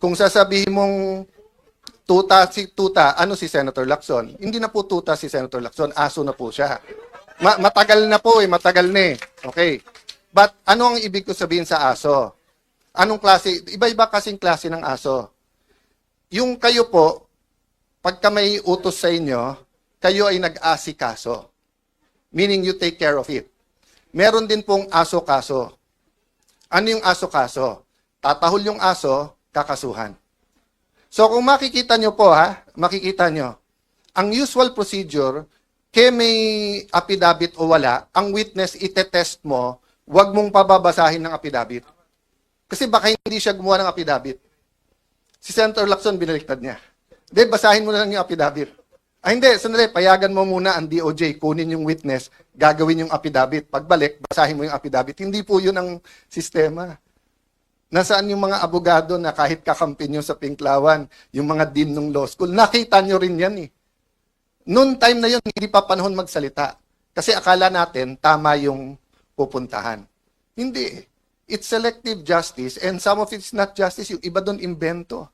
Kung sasabihin mong tuta, ano si Senator Lacson? Hindi na po tuta si Senator Lacson, aso na po siya. Matagal na po matagal na eh. Okay. But ano ang ibig ko sabihin sa aso? Anong klase? Iba-iba kasing klase ng aso. Yung kayo po, pagka may utos sa inyo, kayo ay nag-asikaso. Meaning you take care of it. Meron din pong aso-kaso. Ano yung aso-kaso? Tatahol yung aso, kakasuhan. So kung makikita nyo po makikita nyo, ang usual procedure, kaya may affidavit o wala, ang witness itetest mo, huwag mong pababasahin ng affidavit. Kasi baka hindi siya gumawa ng affidavit. Si Senator Lacson, binaliktad niya. Hindi, basahin mo na lang yung affidavit. Hindi, sandali, payagan mo muna ang DOJ, kunin yung witness, gagawin yung affidavit. Pagbalik, basahin mo yung affidavit. Hindi po yun ang sistema. Nasaan yung mga abogado na kahit kakampi nyo sa Pinklawan, yung mga dean ng law school, nakita nyo rin yan eh. Noon time na yun, hindi pa panahon magsalita. Kasi akala natin, tama yung pupuntahan. Hindi. It's selective justice and some of it's not justice. Yung iba doon, invento.